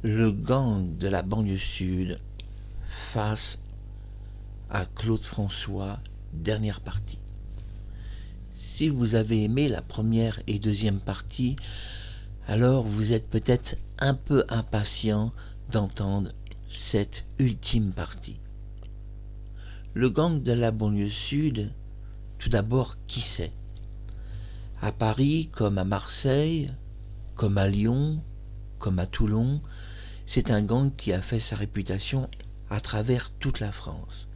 Le gang de la banlieue sud face à Claude François, dernière partie. Si vous avez aimé la première et deuxième partie, alors vous êtes peut-être un peu impatient d'entendre cette ultime partie. Le gang de la banlieue sud, tout d'abord, qui c'est ? À Paris, comme à Marseille, comme à Lyon, comme à Toulon, c'est un gang qui a fait sa réputation à travers toute la France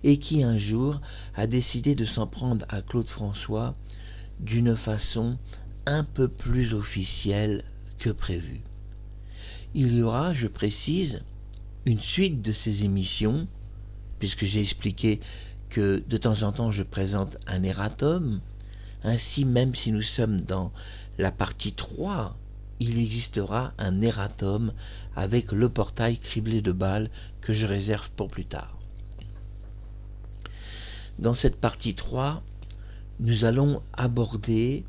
et qui un jour a décidé de s'en prendre à Claude François d'une façon un peu plus officielle que prévu. Il y aura, je précise, une suite de ces émissions, puisque j'ai expliqué que de temps en temps je présente un erratum. Ainsi, même si nous sommes dans la partie 3, il existera un erratum avec le portail criblé de balles que je réserve pour plus tard. Dans cette partie 3, nous allons aborder,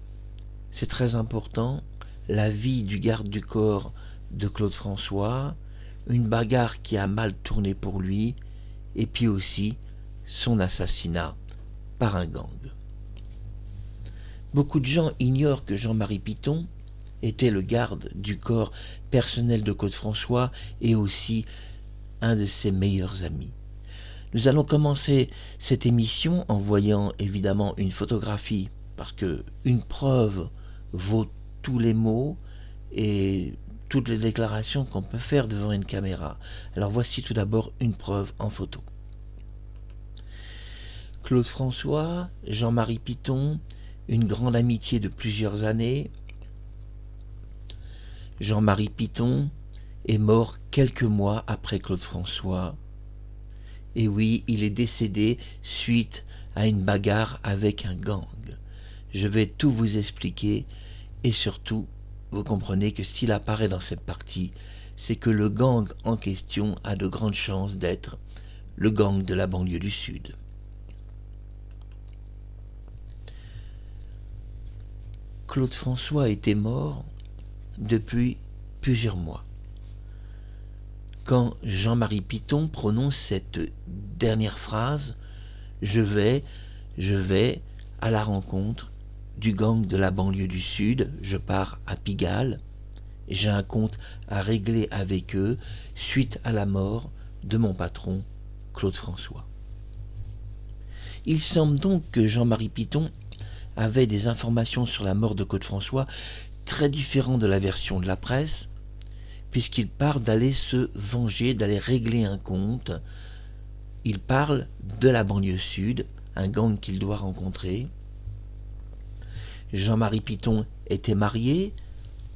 c'est très important, la vie du garde du corps de Claude François, une bagarre qui a mal tourné pour lui, et puis aussi son assassinat par un gang. Beaucoup de gens ignorent que Jean-Marie Piton était le garde du corps personnel de Claude François et aussi un de ses meilleurs amis. Nous allons commencer cette émission en voyant évidemment une photographie, parce que une preuve vaut tous les mots et toutes les déclarations qu'on peut faire devant une caméra. Alors voici tout d'abord une preuve en photo. Claude François, Jean-Marie Piton, une grande amitié de plusieurs années. Jean-Marie Piton est mort quelques mois après Claude François. Et oui, il est décédé suite à une bagarre avec un gang. Je vais tout vous expliquer et surtout, vous comprenez que s'il apparaît dans cette partie, c'est que le gang en question a de grandes chances d'être le gang de la banlieue du Sud. Claude François était mort depuis plusieurs mois. Quand Jean-Marie Piton prononce cette dernière phrase, je vais à la rencontre du gang de la banlieue du Sud, je pars à Pigalle, j'ai un compte à régler avec eux suite à la mort de mon patron, Claude François. Il semble donc que Jean-Marie Piton avait des informations sur la mort de Claude François très différentes de la version de la presse, puisqu'il parle d'aller se venger, d'aller régler un compte. Il parle de la banlieue sud, un gang qu'il doit rencontrer. Jean-Marie Piton était marié.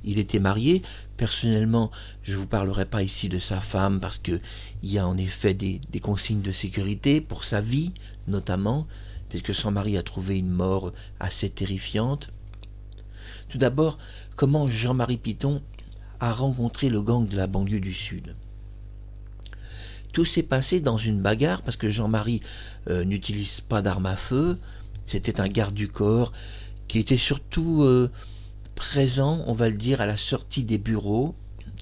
Il était marié. Personnellement, je ne vous parlerai pas ici de sa femme parce qu'il y a en effet des consignes de sécurité pour sa vie, notamment, puisque son mari a trouvé une mort assez terrifiante. Tout d'abord, comment Jean-Marie Piton a rencontré le gang de la banlieue du Sud. Tout s'est passé dans une bagarre parce que Jean-Marie n'utilise pas d'arme à feu. C'était un garde du corps qui était surtout présent, on va le dire, à la sortie des bureaux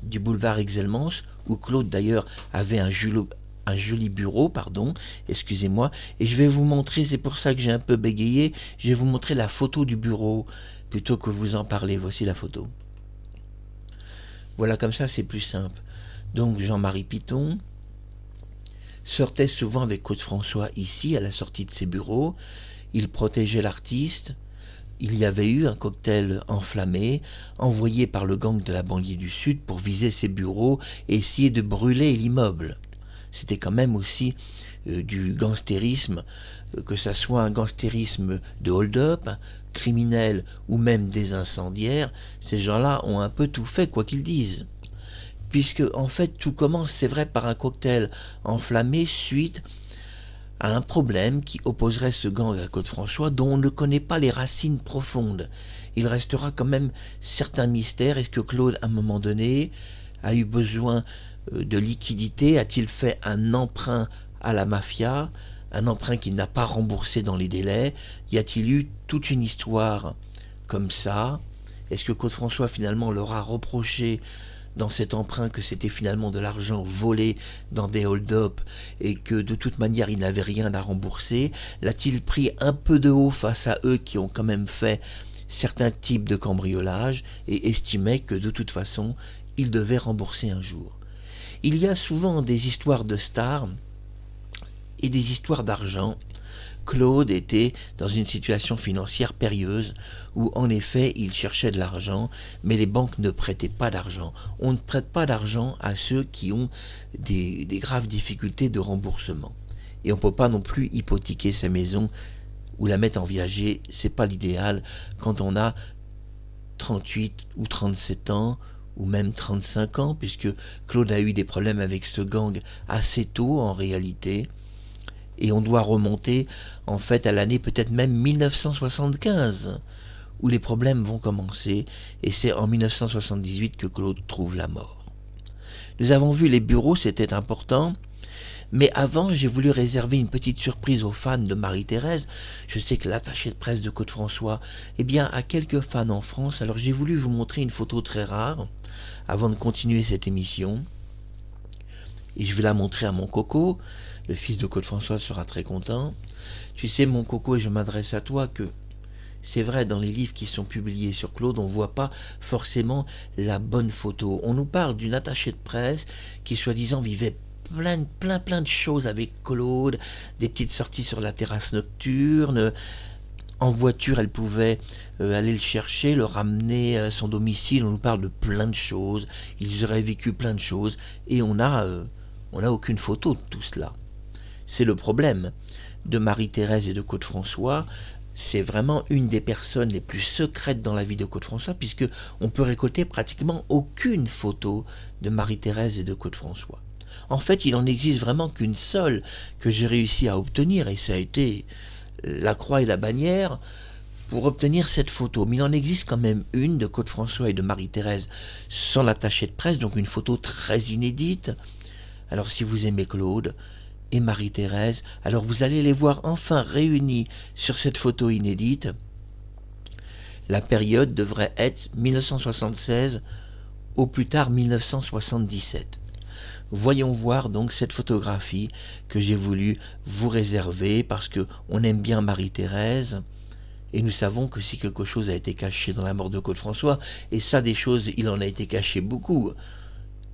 du boulevard Exelmans, où Claude d'ailleurs avait un joli bureau, excusez-moi, et je vais vous montrer, c'est pour ça que j'ai un peu bégayé, je vais vous montrer la photo du bureau, plutôt que vous en parler. Voici la photo. Voilà, comme ça c'est plus simple. Donc Jean-Marie Piton sortait souvent avec Claude François ici, à la sortie de ses bureaux. Il protégeait l'artiste. Il y avait eu un cocktail enflammé, envoyé par le gang de la banlieue du Sud pour viser ses bureaux et essayer de brûler l'immeuble. C'était quand même aussi du gangstérisme, que ça soit un gangstérisme de hold-up, criminel ou même des incendiaires. Ces gens-là ont un peu tout fait, quoi qu'ils disent. Puisque, en fait, tout commence, c'est vrai, par un cocktail enflammé suite à un problème qui opposerait ce gang à Claude François, dont on ne connaît pas les racines profondes. Il restera quand même certains mystères. Est-ce que Claude, à un moment donné, a eu besoin de liquidité? A-t-il fait un emprunt à la mafia, un emprunt qu'il n'a pas remboursé dans les délais? Y a-t-il eu toute une histoire comme ça? Est-ce que Claude François finalement leur a reproché dans cet emprunt que c'était finalement de l'argent volé dans des hold-up et que de toute manière il n'avait rien à rembourser? L'a-t-il pris un peu de haut face à eux qui ont quand même fait certains types de cambriolage et estimait que de toute façon il devait rembourser un jour? Il y a souvent des histoires de stars et des histoires d'argent. Claude était dans une situation financière périlleuse où en effet il cherchait de l'argent, mais les banques ne prêtaient pas d'argent. On ne prête pas d'argent à ceux qui ont des graves difficultés de remboursement. Et on ne peut pas non plus hypothéquer sa maison ou la mettre en viager, c'est pas l'idéal quand on a 38 ou 37 ans ou même 35 ans, puisque Claude a eu des problèmes avec ce gang assez tôt en réalité. Et on doit remonter en fait à l'année peut-être même 1975 où les problèmes vont commencer, et c'est en 1978 que Claude trouve la mort. Nous avons vu les bureaux, c'était important, mais avant j'ai voulu réserver une petite surprise aux fans de Marie-Thérèse. Je sais que l'attaché de presse de Côte-François a quelques fans en France, alors j'ai voulu vous montrer une photo très rare avant de continuer cette émission. Et je vais la montrer à mon coco. Le fils de Côte-François sera très content. Tu sais, mon coco, et je m'adresse à toi, que c'est vrai, dans les livres qui sont publiés sur Claude, on ne voit pas forcément la bonne photo. On nous parle d'une attachée de presse qui, soi-disant, vivait plein de choses avec Claude, des petites sorties sur la terrasse nocturne. En voiture, elle pouvait aller le chercher, le ramener à son domicile. On nous parle de plein de choses. Ils auraient vécu plein de choses. Et on n'a aucune photo de tout cela. C'est le problème de Marie-Thérèse et de Côte-François. C'est vraiment une des personnes les plus secrètes dans la vie de Côte-François, puisque on peut récolter pratiquement aucune photo de Marie-Thérèse et de Côte-François. En fait, il en existe vraiment qu'une seule que j'ai réussi à obtenir, et ça a été la croix et la bannière pour obtenir cette photo. Mais il en existe quand même une de Côte-François et de Marie-Thérèse sans l'attaché de presse, donc une photo très inédite. Alors si vous aimez Claude et Marie-Thérèse, alors vous allez les voir enfin réunis sur cette photo inédite. La période devrait être 1976 au plus tard 1977. Voyons voir donc cette photographie que j'ai voulu vous réserver parce que on aime bien Marie-Thérèse et nous savons que si quelque chose a été caché dans la mort de Côte-François, et ça des choses, il en a été caché beaucoup,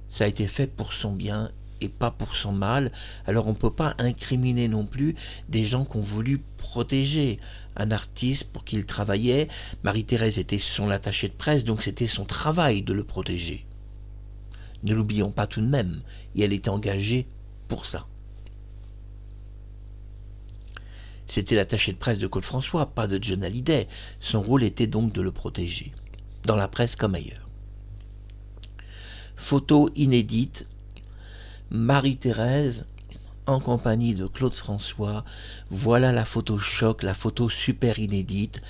ça a été fait pour son bien et pas pour son mal. Alors on ne peut pas incriminer non plus des gens qui ont voulu protéger un artiste pour qui il travaillait. Marie-Thérèse était son attachée de presse, donc c'était son travail de le protéger. Ne l'oublions pas tout de même, et elle était engagée pour ça. C'était l'attaché de presse de Côte-François, pas de John Hallyday. Son rôle était donc de le protéger, dans la presse comme ailleurs. Photo inédite, Marie-Thérèse en compagnie de Claude François. Voilà la photo choc, la photo super inédite.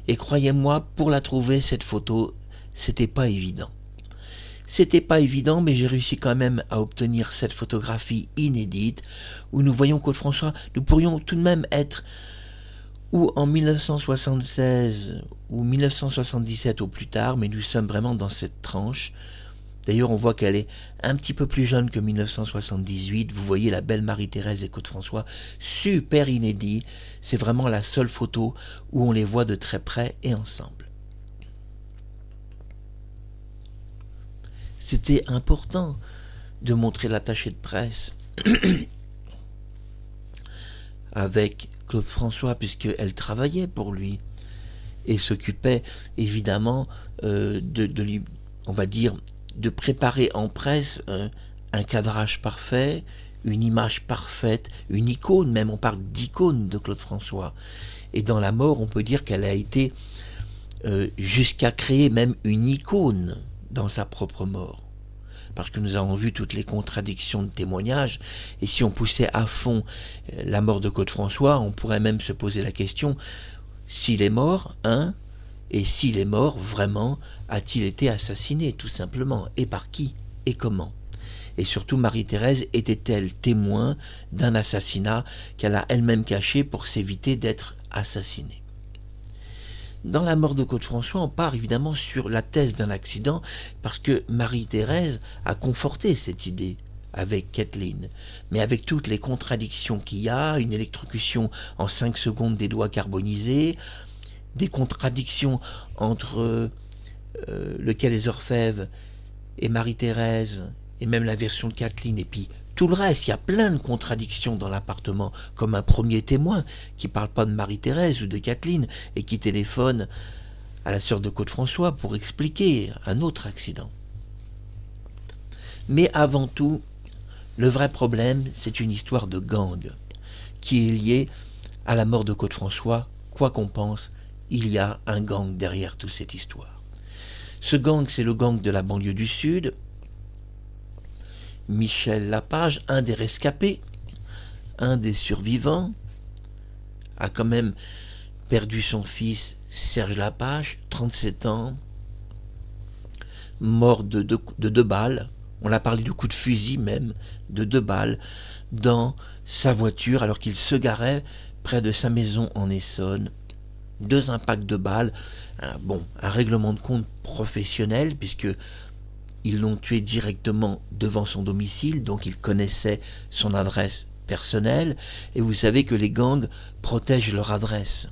Et croyez-moi, pour la trouver, cette photo, c'était pas évident. C'était pas évident, mais j'ai réussi quand même à obtenir cette photographie inédite où nous voyons Claude François. Nous pourrions tout de même être ou en 1976 ou 1977 au plus tard, mais nous sommes vraiment dans cette tranche. D'ailleurs, on voit qu'elle est un petit peu plus jeune que 1978. Vous voyez la belle Marie-Thérèse et Côte-François, super inédit. C'est vraiment la seule photo où on les voit de très près et ensemble. C'était important de montrer l'attaché de presse avec Claude François, puisqu'elle travaillait pour lui et s'occupait évidemment de lui, on va dire, de préparer en presse un cadrage parfait, une image parfaite, une icône, même on parle d'icône de Claude François. Et dans la mort, on peut dire qu'elle a été jusqu'à créer même une icône dans sa propre mort. Parce que nous avons vu toutes les contradictions de témoignages, et si on poussait à fond la mort de Claude François, on pourrait même se poser la question, s'il est mort, et s'il est mort, vraiment, a-t-il été assassiné, tout simplement, et par qui, et comment? Et surtout, Marie-Thérèse était-elle témoin d'un assassinat qu'elle a elle-même caché pour s'éviter d'être assassinée? Dans la mort de Claude François, on part évidemment sur la thèse d'un accident parce que Marie-Thérèse a conforté cette idée avec Kathleen, mais avec toutes les contradictions qu'il y a, une électrocution en 5 secondes des doigts carbonisés, des contradictions entre le Quai des Orfèvres et Marie-Thérèse, et même la version de Kathleen, et puis tout le reste, il y a plein de contradictions dans l'appartement, comme un premier témoin qui ne parle pas de Marie-Thérèse ou de Kathleen et qui téléphone à la sœur de Claude François pour expliquer un autre accident. Mais avant tout, le vrai problème, c'est une histoire de gang qui est liée à la mort de Claude François. Quoi qu'on pense, il y a un gang derrière toute cette histoire. Ce gang, c'est le gang de la banlieue du Sud. Michel Lapage, un des rescapés, un des survivants, a quand même perdu son fils Serge Lapage, 37 ans, mort de deux balles. On a parlé de coup de fusil même, de 2 balles, dans sa voiture alors qu'il se garait près de sa maison en Essonne. 2 impacts de balles, un règlement de compte professionnel puisque ils l'ont tué directement devant son domicile, donc ils connaissaient son adresse personnelle, et vous savez que les gangs protègent leur adresse.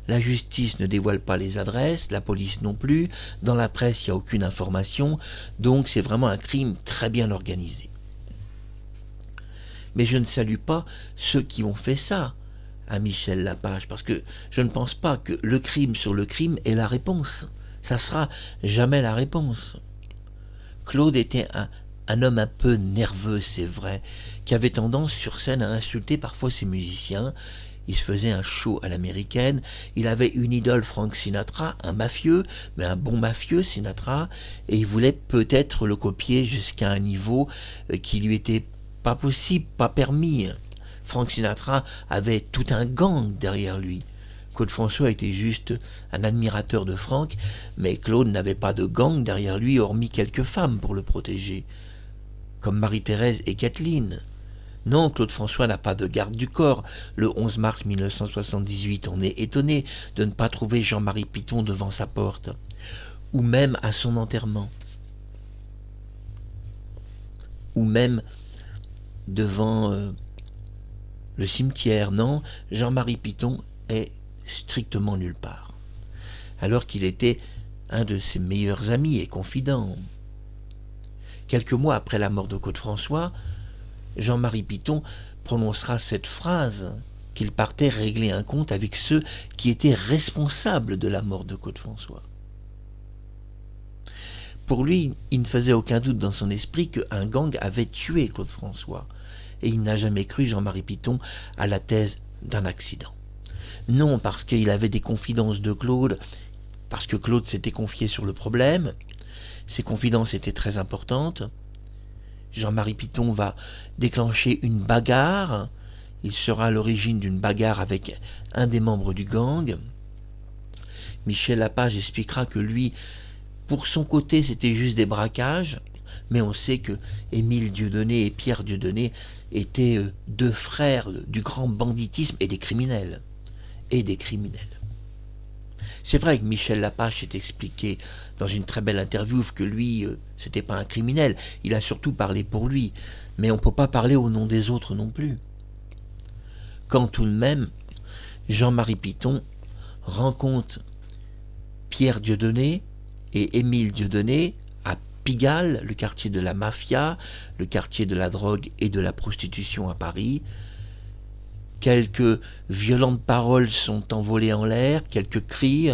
La justice ne dévoile pas les adresses, la police non plus, dans la presse il n'y a aucune information, donc c'est vraiment un crime très bien organisé. Mais je ne salue pas ceux qui ont fait ça à Michel Lapage, parce que je ne pense pas que le crime sur le crime est la réponse. Ça sera jamais la réponse. Claude était un homme un peu nerveux, c'est vrai, qui avait tendance sur scène à insulter parfois ses musiciens. Il se faisait un show à l'américaine. Il avait une idole, Frank Sinatra, un mafieux, mais un bon mafieux, Sinatra, et il voulait peut-être le copier jusqu'à un niveau qui lui était pas possible, pas permis. Frank Sinatra avait tout un gang derrière lui. Claude François était juste un admirateur de Franck, mais Claude n'avait pas de gang derrière lui, hormis quelques femmes pour le protéger, comme Marie-Thérèse et Kathleen. Non, Claude François n'a pas de garde du corps. Le 11 mars 1978, on est étonné de ne pas trouver Jean-Marie Piton devant sa porte, ou même à son enterrement, ou même devant le cimetière. Non, Jean-Marie Piton est strictement nulle part, alors qu'il était un de ses meilleurs amis et confidents. Quelques mois après la mort de Claude François, Jean-Marie Piton prononcera cette phrase qu'il partait régler un compte avec ceux qui étaient responsables de la mort de Claude François. Pour lui, il ne faisait aucun doute dans son esprit qu'un gang avait tué Claude François, et il n'a jamais cru, Jean-Marie Piton, à la thèse d'un accident. Non, parce qu'il avait des confidences de Claude, parce que Claude s'était confié sur le problème. Ces confidences étaient très importantes. Jean-Marie Piton va déclencher une bagarre. Il sera à l'origine d'une bagarre avec un des membres du gang. Michel Lapage expliquera que lui, pour son côté, c'était juste des braquages, mais on sait que Émile Dieudonné et Pierre Dieudonné étaient 2 frères du grand banditisme et des criminels. C'est vrai que Michel Lapage s'est expliqué dans une très belle interview que lui, c'était pas un criminel. Il a surtout parlé pour lui. Mais on ne peut pas parler au nom des autres non plus. Quand tout de même, Jean-Marie Piton rencontre Pierre Dieudonné et Émile Dieudonné à Pigalle, le quartier de la mafia, le quartier de la drogue et de la prostitution à Paris. Quelques violentes paroles sont envolées en l'air, quelques cris.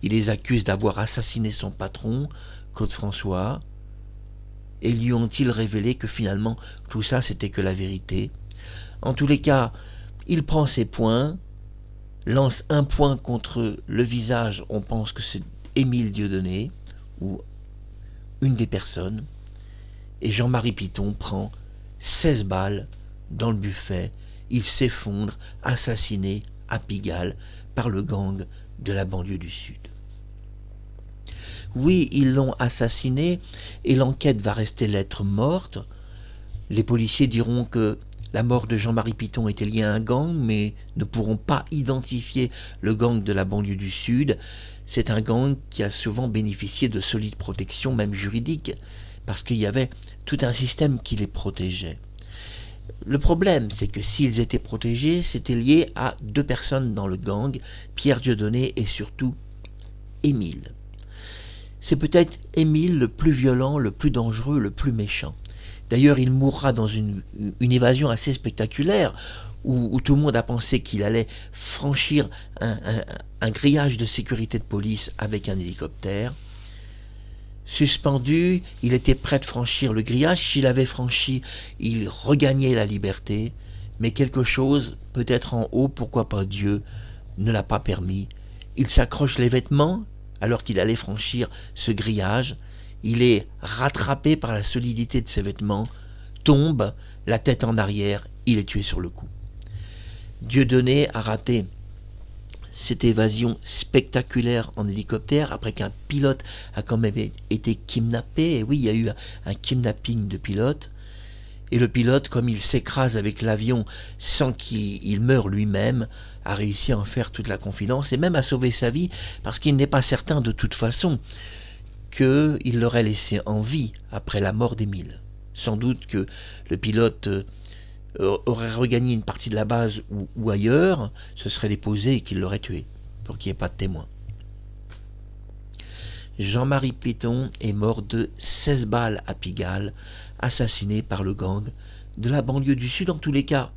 Il les accuse d'avoir assassiné son patron, Claude François, et lui ont-ils révélé que finalement tout ça c'était que la vérité. En tous les cas, il prend ses poings, lance un poing contre le visage, on pense que c'est Émile Dieudonné, ou une des personnes, et Jean-Marie Piton prend 16 balles dans le buffet. Il s'effondre, assassiné à Pigalle par le gang de la banlieue du Sud. Oui, ils l'ont assassiné et l'enquête va rester lettre morte. Les policiers diront que La mort de Jean-Marie Piton était liée à un gang, mais ne pourront pas identifier le gang de la banlieue du Sud. C'est un gang qui a souvent bénéficié de solides protections, même juridiques, parce qu'il y avait tout un système qui les protégeait. Le problème, c'est que s'ils étaient protégés, c'était lié à deux personnes dans le gang, Pierre Dieudonné et surtout Émile. C'est peut-être Émile le plus violent, le plus dangereux, le plus méchant. D'ailleurs, il mourra dans une évasion assez spectaculaire où tout le monde a pensé qu'il allait franchir un grillage de sécurité de police avec un hélicoptère. Suspendu, il était prêt de franchir le grillage. S'il avait franchi, il regagnait la liberté. Mais quelque chose, peut-être en haut, pourquoi pas Dieu, ne l'a pas permis. Il s'accroche les vêtements alors qu'il allait franchir ce grillage. Il est rattrapé par la solidité de ses vêtements, tombe, la tête en arrière, il est tué sur le coup. Dieudonné a raté cette évasion spectaculaire en hélicoptère après qu'un pilote a quand même été kidnappé. Et oui, il y a eu un kidnapping de pilote. Et le pilote, comme il s'écrase avec l'avion sans qu'il meure lui-même, a réussi à en faire toute la confidence et même à sauver sa vie parce qu'il n'est pas certain de toute façon qu'il l'aurait laissé en vie après la mort d'Émile. Sans doute que le pilote aurait regagné une partie de la base ou ailleurs, se serait déposé et qu'il l'aurait tué, pour qu'il n'y ait pas de témoin. Jean-Marie Piton est mort de 16 balles à Pigalle, assassiné par le gang de la banlieue du Sud. En tous les cas,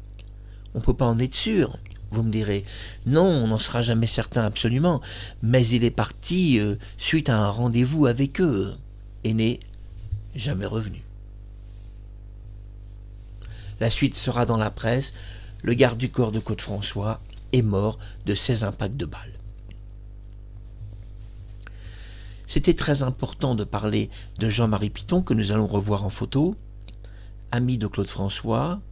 on ne peut pas en être sûr. Vous me direz, non, on n'en sera jamais certain absolument, mais il est parti suite à un rendez-vous avec eux, et n'est jamais revenu. La suite sera dans la presse, le garde du corps de Côte-François est mort de 16 impacts de balles. C'était très important de parler de Jean-Marie Piton, que nous allons revoir en photo, ami de Claude François,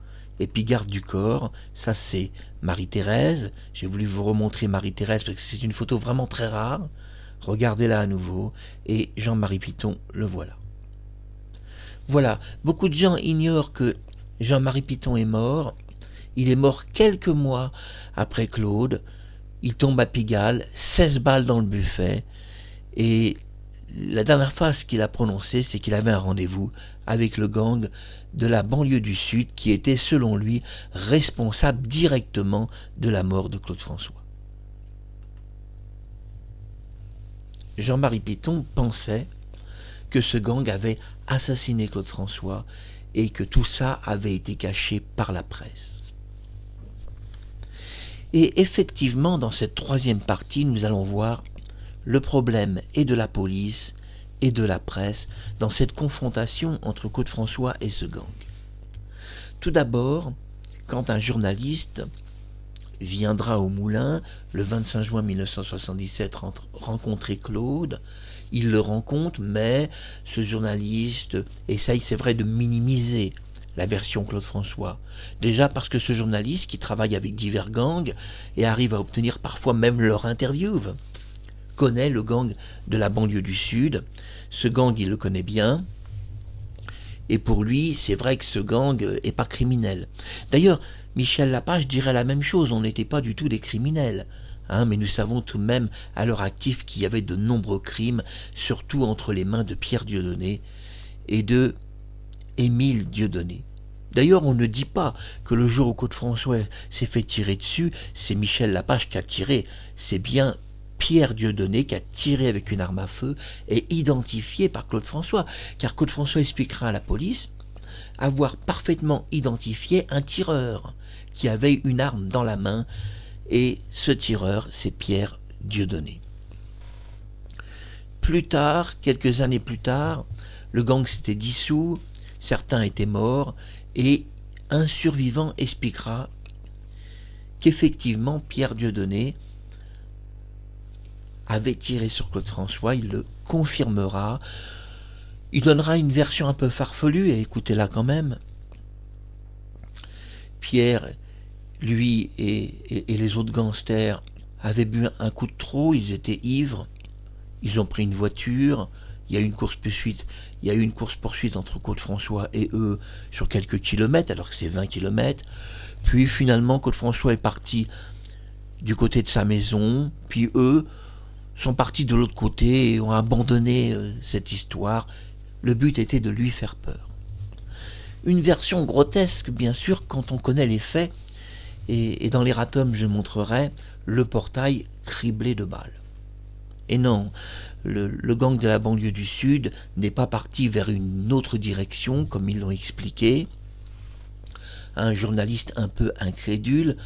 et puis garde du corps, ça c'est Marie-Thérèse. J'ai voulu vous remontrer Marie-Thérèse parce que c'est une photo vraiment très rare. Regardez-la à nouveau. Et Jean-Marie Piton, le voilà. Voilà, beaucoup de gens ignorent que Jean-Marie Piton est mort. Il est mort quelques mois après Claude. Il tombe à Pigalle, 16 balles dans le buffet. Et la dernière phrase qu'il a prononcée, c'est qu'il avait un rendez-vous avec le gang de la banlieue du Sud qui était, selon lui, responsable directement de la mort de Claude François. Jean-Marie Piton pensait que ce gang avait assassiné Claude François et que tout ça avait été caché par la presse. Et effectivement, dans cette troisième partie, nous allons voir le problème est de la police et de la presse dans cette confrontation entre Claude François et ce gang. Tout d'abord, quand un journaliste viendra au Moulin le 25 juin 1977 rencontrer Claude, il le rencontre, mais ce journaliste essaye, c'est vrai, de minimiser la version Claude François. Déjà parce que ce journaliste qui travaille avec divers gangs et arrive à obtenir parfois même leur interview, connaît le gang de la banlieue du Sud. Ce gang, il le connaît bien. Et pour lui, c'est vrai que ce gang est pas criminel. D'ailleurs, Michel Lapage dirait la même chose. On n'était pas du tout des criminels. Mais nous savons tout de même à l'heure active qu'il y avait de nombreux crimes, surtout entre les mains de Pierre Dieudonné et de Émile Dieudonné. D'ailleurs, on ne dit pas que le jour où Claude François s'est fait tirer dessus, c'est Michel Lapage qui a tiré. C'est bien Pierre Dieudonné qui a tiré avec une arme à feu et identifié par Claude François, car Claude François expliquera à la police avoir parfaitement identifié un tireur qui avait une arme dans la main, et ce tireur, c'est Pierre Dieudonné. Plus tard, quelques années plus tard, le gang s'était dissous, certains étaient morts, et un survivant expliquera qu'effectivement Pierre Dieudonné avait tiré sur Claude François, il le confirmera, il donnera une version un peu farfelue, et écoutez-la quand même. Pierre, lui et les autres gangsters avaient bu un coup de trop, ils étaient ivres, ils ont pris une voiture, il y a eu une course-poursuite, entre Claude François et eux sur quelques kilomètres, alors que c'est 20 kilomètres. Puis finalement, Claude François est parti du côté de sa maison, puis eux sont partis de l'autre côté et ont abandonné cette histoire. Le but était de lui faire peur. Une version grotesque, bien sûr, quand on connaît les faits, et dans l'erratum, je montrerai le portail criblé de balles. Et non, le gang de la banlieue du Sud n'est pas parti vers une autre direction, comme ils l'ont expliqué. Un journaliste un peu incrédule,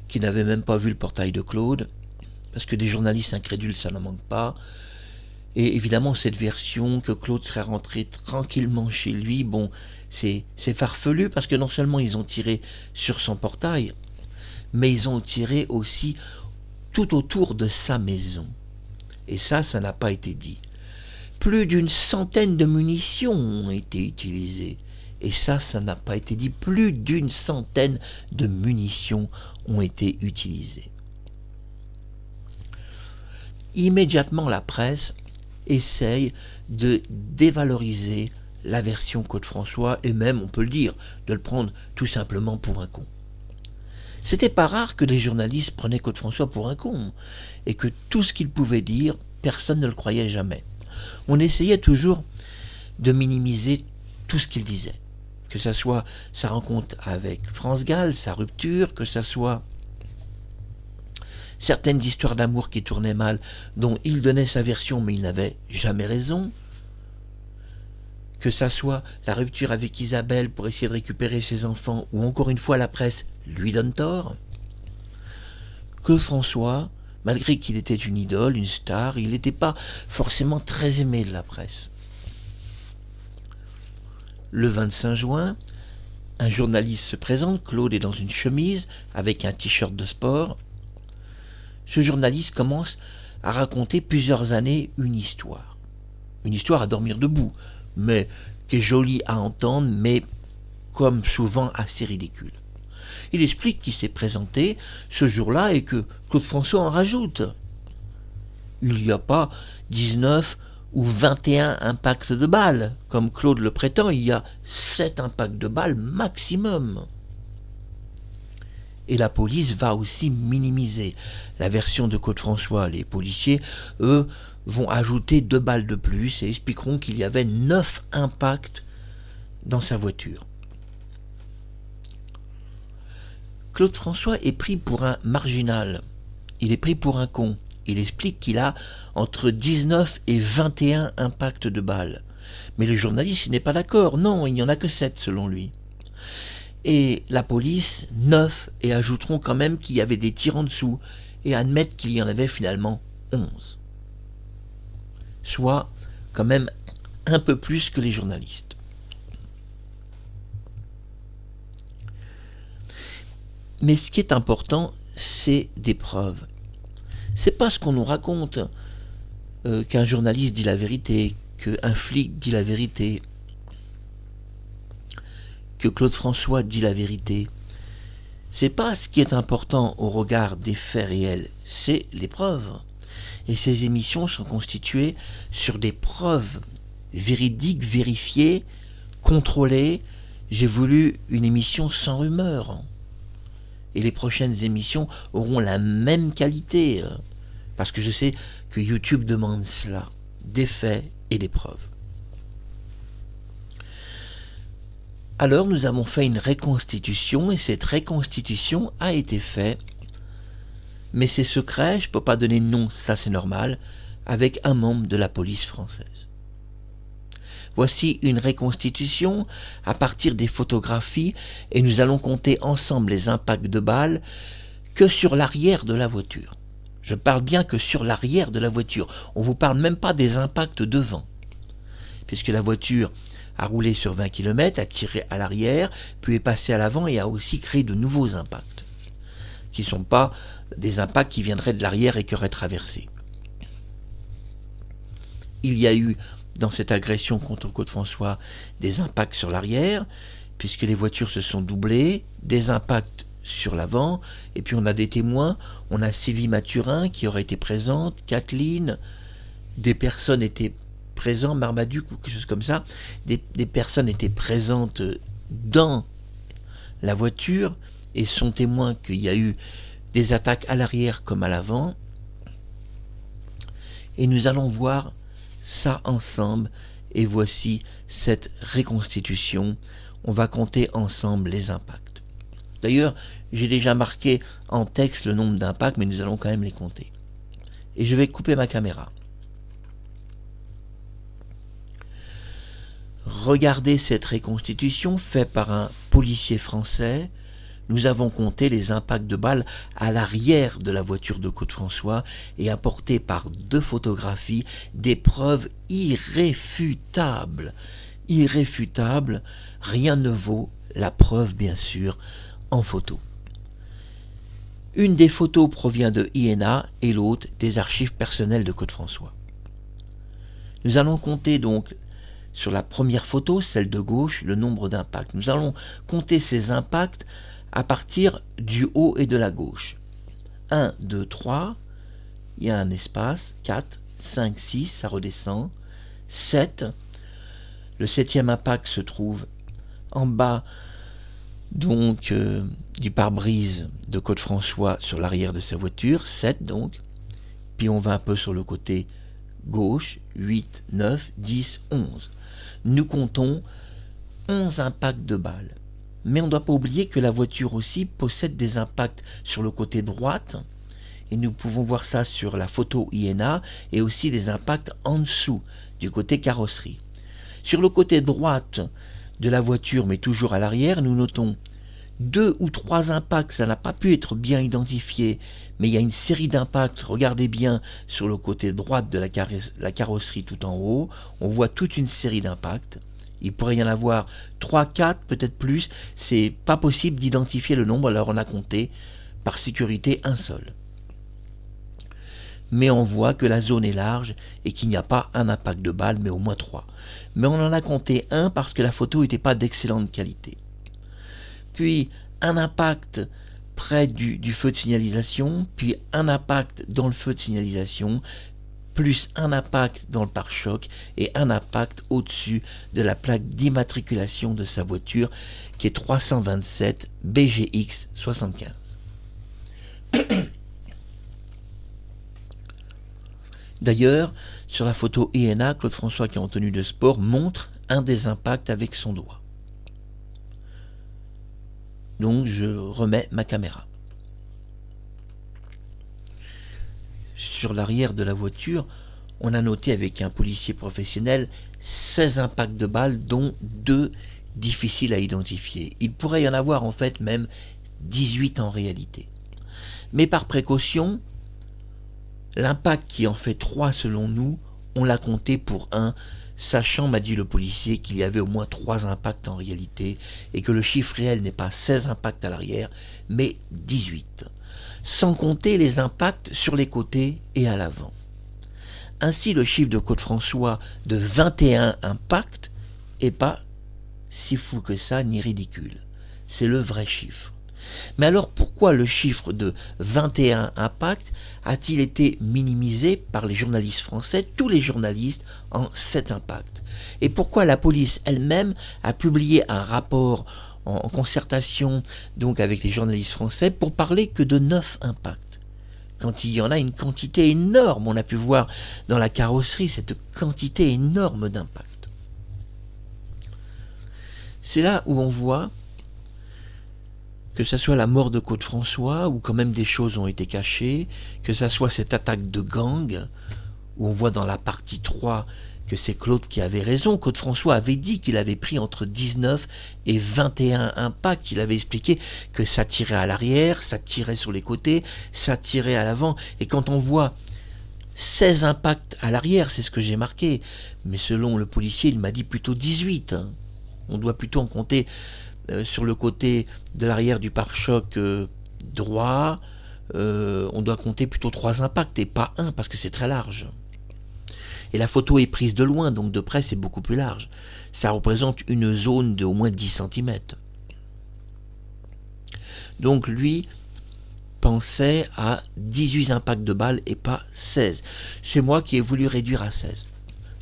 qui n'avait même pas vu le portail de Claude, parce que des journalistes incrédules, ça n'en manque pas. Et évidemment, cette version que Claude serait rentré tranquillement chez lui, bon, c'est farfelu, parce que non seulement ils ont tiré sur son portail, mais ils ont tiré aussi tout autour de sa maison. Et ça n'a pas été dit. Plus d'une centaine de munitions ont été utilisées. Et ça n'a pas été dit. Plus d'une centaine de munitions ont été utilisées. Immédiatement, la presse essaye de dévaloriser la version Claude François, et même, on peut le dire, de le prendre tout simplement pour un con. C'était pas rare que les journalistes prenaient Claude François pour un con, et que tout ce qu'il pouvait dire, personne ne le croyait jamais. On essayait toujours de minimiser tout ce qu'il disait. Que ce soit sa rencontre avec France Gall, sa rupture, que ce soit certaines histoires d'amour qui tournaient mal, dont il donnait sa version mais il n'avait jamais raison, que ça soit la rupture avec Isabelle pour essayer de récupérer ses enfants, ou encore une fois la presse lui donne tort, que François, malgré qu'il était une idole, une star, il n'était pas forcément très aimé de la presse. Le 25 juin, un journaliste se présente, Claude est dans une chemise avec un t-shirt de sport. Ce journaliste commence à raconter plusieurs années une histoire à dormir debout, mais qui est jolie à entendre, mais comme souvent assez ridicule. Il explique qu'il s'est présenté ce jour-là et que Claude François en rajoute. Il n'y a pas 19 ou 21 impacts de balles, comme Claude le prétend, il y a 7 impacts de balles maximum. Et la police va aussi minimiser la version de Claude François. Les policiers, eux, vont ajouter 2 balles de plus et expliqueront qu'il y avait 9 impacts dans sa voiture. Claude François est pris pour un marginal. Il est pris pour un con. Il explique qu'il a entre 19 et 21 impacts de balles. Mais le journaliste n'est pas d'accord. Non, il n'y en a que 7 selon lui. Et la police, 9, et ajouteront quand même qu'il y avait des tirs en dessous, et admettent qu'il y en avait finalement 11. Soit quand même un peu plus que les journalistes. Mais ce qui est important, c'est des preuves. C'est pas ce qu'on nous raconte qu'un journaliste dit la vérité, qu'un flic dit la vérité, que Claude François dit la vérité. C'est pas ce qui est important au regard des faits réels, c'est les preuves. Et ces émissions sont constituées sur des preuves véridiques, vérifiées, contrôlées. J'ai voulu une émission sans rumeur. Et les prochaines émissions auront la même qualité, parce que je sais que YouTube demande cela, des faits et des preuves. Alors nous avons fait une reconstitution, et cette reconstitution a été faite, mais c'est secret, je ne peux pas donner de nom, ça c'est normal, avec un membre de la police française. Voici une reconstitution à partir des photographies, et nous allons compter ensemble les impacts de balles que sur l'arrière de la voiture. Je parle bien que sur l'arrière de la voiture. On ne vous parle même pas des impacts devant, puisque la voiture a roulé sur 20 km, a tiré à l'arrière, puis est passée à l'avant et a aussi créé de nouveaux impacts, qui ne sont pas des impacts qui viendraient de l'arrière et qui auraient traversé. Il y a eu dans cette agression contre Claude François des impacts sur l'arrière, puisque les voitures se sont doublées, des impacts sur l'avant, et puis on a des témoins, on a Sylvie Mathurin qui aurait été présente, Kathleen, des personnes étaient présents, Marmaduke ou quelque chose comme ça, des personnes étaient présentes dans la voiture et sont témoins qu'il y a eu des attaques à l'arrière comme à l'avant. Et nous allons voir ça ensemble. Et voici cette reconstitution. On va compter ensemble les impacts. D'ailleurs, j'ai déjà marqué en texte le nombre d'impacts, mais nous allons quand même les compter. Et je vais couper ma caméra. Regardez cette reconstitution faite par un policier français. Nous avons compté les impacts de balles à l'arrière de la voiture de Claude-François et apporté par 2 photographies des preuves irréfutables. Irréfutables, rien ne vaut la preuve bien sûr en photo. Une des photos provient de INA et l'autre des archives personnelles de Claude-François. Nous allons compter donc sur la première photo, celle de gauche, le nombre d'impacts. Nous allons compter ces impacts à partir du haut et de la gauche. 1, 2, 3, il y a un espace, 4, 5, 6, ça redescend, 7, le 7e impact se trouve en bas donc du pare-brise de Claude-François sur l'arrière de sa voiture, 7 donc, puis on va un peu sur le côté gauche, 8, 9, 10, 11. Nous comptons 11 impacts de balles. Mais on ne doit pas oublier que la voiture aussi possède des impacts sur le côté droite, et nous pouvons voir ça sur la photo INA, et aussi des impacts en dessous, du côté carrosserie. Sur le côté droite de la voiture, mais toujours à l'arrière, nous notons 2 ou 3 impacts, ça n'a pas pu être bien identifié, mais il y a une série d'impacts, regardez bien sur le côté droite de la carrosserie tout en haut, on voit toute une série d'impacts. Il pourrait y en avoir 3, 4, peut-être plus. C'est pas possible d'identifier le nombre, alors on a compté par sécurité un seul. Mais on voit que la zone est large et qu'il n'y a pas un impact de balle, mais au moins 3. Mais on en a compté un parce que la photo n'était pas d'excellente qualité. Puis un impact près du feu de signalisation, puis un impact dans le feu de signalisation, plus un impact dans le pare-choc et un impact au-dessus de la plaque d'immatriculation de sa voiture qui est 327 BGX 75. D'ailleurs, sur la photo INA, Claude-François qui est en tenue de sport montre un des impacts avec son doigt. Donc je remets ma caméra. Sur l'arrière de la voiture, on a noté avec un policier professionnel 16 impacts de balles, dont 2 difficiles à identifier. Il pourrait y en avoir en fait même 18 en réalité. Mais par précaution, l'impact qui en fait 3 selon nous, on l'a compté pour 1, sachant, m'a dit le policier, qu'il y avait au moins 3 impacts en réalité et que le chiffre réel n'est pas 16 impacts à l'arrière, mais 18. Sans compter les impacts sur les côtés et à l'avant. Ainsi, le chiffre de Claude-François de 21 impacts n'est pas si fou que ça, ni ridicule. C'est le vrai chiffre. Mais alors, pourquoi le chiffre de 21 impacts a-t-il été minimisé par les journalistes français, tous les journalistes, en 7 impacts? Et pourquoi la police elle-même a publié un rapport en concertation donc avec les journalistes français pour parler que de 9 impacts, quand il y en a une quantité énorme? On a pu voir dans la carrosserie cette quantité énorme d'impacts. C'est là où on voit que ce soit la mort de Claude-François, où quand même des choses ont été cachées, que ce soit cette attaque de gang, où on voit dans la partie 3 que c'est Claude qui avait raison. Claude-François avait dit qu'il avait pris entre 19 et 21 impacts. Il avait expliqué que ça tirait à l'arrière, ça tirait sur les côtés, ça tirait à l'avant. Et quand on voit 16 impacts à l'arrière, c'est ce que j'ai marqué, mais selon le policier, il m'a dit plutôt 18. On doit plutôt en compter sur le côté de l'arrière du pare-choc droit. On doit compter plutôt 3 impacts et pas 1 parce que c'est très large. Et la photo est prise de loin, donc de près c'est beaucoup plus large. Ça représente une zone de au moins 10 cm. Donc lui pensait à 18 impacts de balles et pas 16. C'est moi qui ai voulu réduire à 16.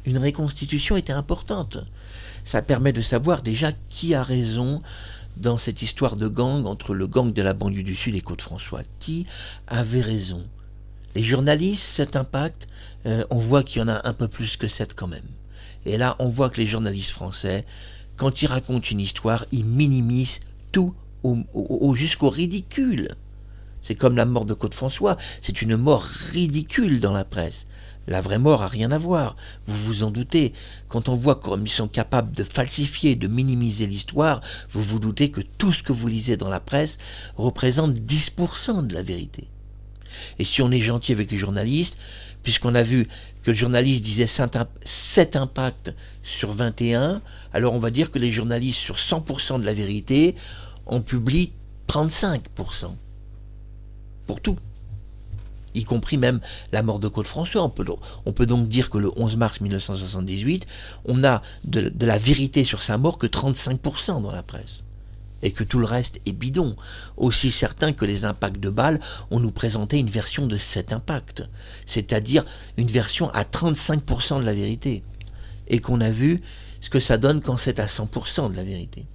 une reconstitution était importante. Ça permet de savoir déjà qui a raison dans cette histoire de gang entre le gang de la banlieue du Sud et Côte-François. Qui avait raison? Les journalistes, cet impact, on voit qu'il y en a un peu plus que 7 quand même. Et là, on voit que les journalistes français, quand ils racontent une histoire, ils minimisent tout jusqu'au ridicule. C'est comme la mort de Côte-François, c'est une mort ridicule dans la presse. La vraie mort a rien à voir, vous vous en doutez. Quand on voit comme ils sont capables de falsifier, de minimiser l'histoire, vous vous doutez que tout ce que vous lisez dans la presse représente 10% de la vérité. Et si on est gentil avec les journalistes, puisqu'on a vu que le journaliste disait 7 impacts sur 21, alors on va dire que les journalistes sur 100% de la vérité en publient 35%. Pour tout. Y compris même la mort de Côte-François. On peut donc dire que le 11 mars 1978, on a de la vérité sur sa mort que 35% dans la presse. Et que tout le reste est bidon. Aussi certain que les impacts de balles, on nous présentait une version de 7 impacts. C'est-à-dire une version à 35% de la vérité. Et qu'on a vu ce que ça donne quand c'est à 100% de la vérité.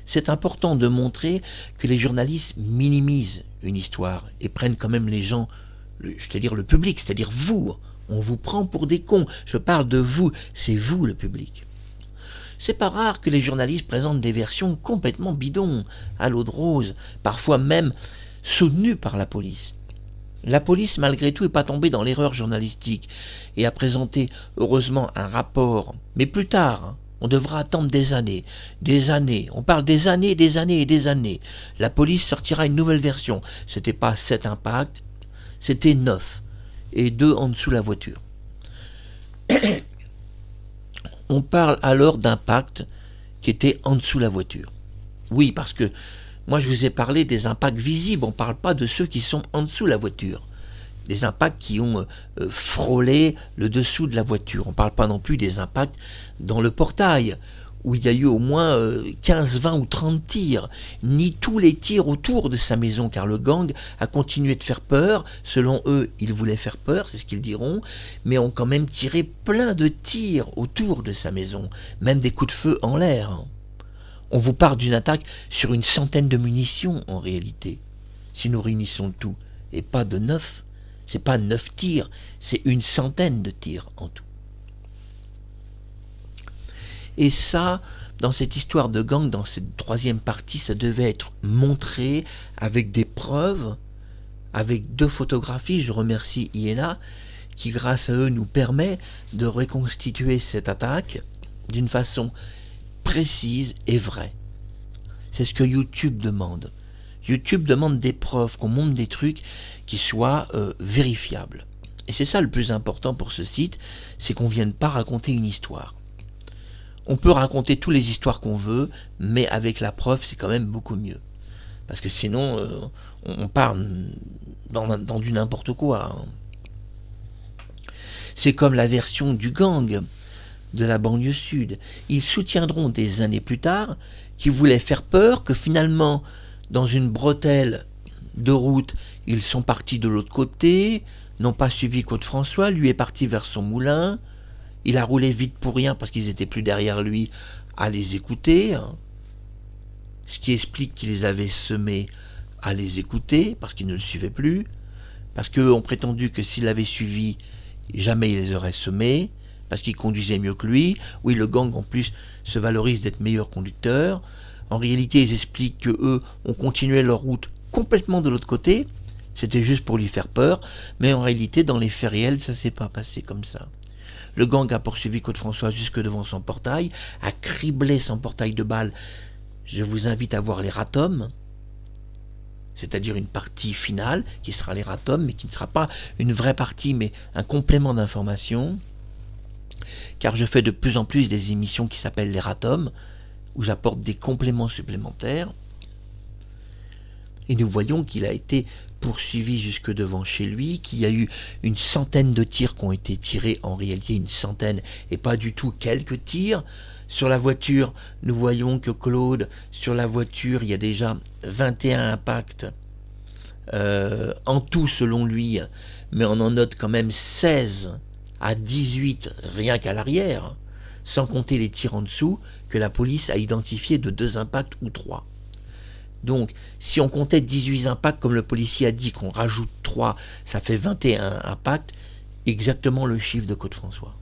C'est important de montrer que les journalistes minimisent une histoire et prennent quand même les gens, c'est-à-dire le public, c'est-à-dire vous. On vous prend pour des cons. Je parle de vous, c'est vous le public. C'est pas rare que les journalistes présentent des versions complètement bidons, à l'eau de rose, parfois même soutenues par la police. La police, malgré tout, n'est pas tombée dans l'erreur journalistique et a présenté, heureusement, un rapport, mais plus tard. On devra attendre des années, on parle des années et des années. La police sortira une nouvelle version. C'était pas 7 impacts, c'était 9, et 2 en dessous la voiture. On parle alors d'impacts qui étaient en dessous la voiture. Oui, parce que moi je vous ai parlé des impacts visibles, on ne parle pas de ceux qui sont en dessous la voiture. Des impacts qui ont frôlé le dessous de la voiture. On ne parle pas non plus des impacts dans le portail, où il y a eu au moins 15, 20 ou 30 tirs, ni tous les tirs autour de sa maison, car le gang a continué de faire peur. Selon eux, ils voulaient faire peur, c'est ce qu'ils diront, mais ont quand même tiré plein de tirs autour de sa maison, même des coups de feu en l'air. On vous parle d'une attaque sur une centaine de munitions, en réalité, si nous réunissons le tout, et pas de 9. C'est pas 9 tirs, c'est une centaine de tirs en tout. Et ça, dans cette histoire de gang, dans cette troisième partie, ça devait être montré avec des preuves, avec 2 photographies. Je remercie Iéna, qui grâce à eux nous permet de reconstituer cette attaque d'une façon précise et vraie. C'est ce que YouTube demande. YouTube demande des preuves, qu'on montre des trucs qui soient vérifiables. Et c'est ça le plus important pour ce site, c'est qu'on ne vienne pas raconter une histoire. On peut raconter toutes les histoires qu'on veut, mais avec la preuve, c'est quand même beaucoup mieux. Parce que sinon, on part dans du n'importe quoi. C'est comme la version du gang de la banlieue sud. Ils soutiendront des années plus tard qu'ils voulaient faire peur, que finalement, dans une bretelle de route, ils sont partis de l'autre côté, n'ont pas suivi Côte-François, lui est parti vers son moulin, il a roulé vite pour rien parce qu'ils étaient plus derrière lui à les écouter, ce qui explique qu'ils les avaient semés à les écouter parce qu'ils ne le suivaient plus, parce qu'eux ont prétendu que s'ils l'avaient suivi, jamais ils les auraient semés, parce qu'ils conduisaient mieux que lui. Oui, le gang en plus se valorise d'être meilleur conducteur. En réalité, ils expliquent qu'eux ont continué leur route complètement de l'autre côté. C'était juste pour lui faire peur. Mais en réalité, dans les faits réels, ça ne s'est pas passé comme ça. Le gang a poursuivi Côte-François jusque devant son portail, a criblé son portail de balles. Je vous invite à voir l'erratum, c'est-à-dire une partie finale qui sera l'erratum, mais qui ne sera pas une vraie partie, mais un complément d'information. Car je fais de plus en plus des émissions qui s'appellent l'erratum, où j'apporte des compléments supplémentaires. Et nous voyons qu'il a été poursuivi jusque devant chez lui, qu'il y a eu une centaine de tirs qui ont été tirés, en réalité une centaine, et pas du tout quelques tirs. Sur la voiture, nous voyons que Claude, sur la voiture, il y a déjà 21 impacts en tout selon lui, mais on en note quand même 16 à 18 rien qu'à l'arrière, sans compter les tirs en dessous que la police a identifiés de 2 impacts ou 3. Donc, si on comptait 18 impacts, comme le policier a dit, qu'on rajoute 3, ça fait 21 impacts, exactement le chiffre de Côte-François.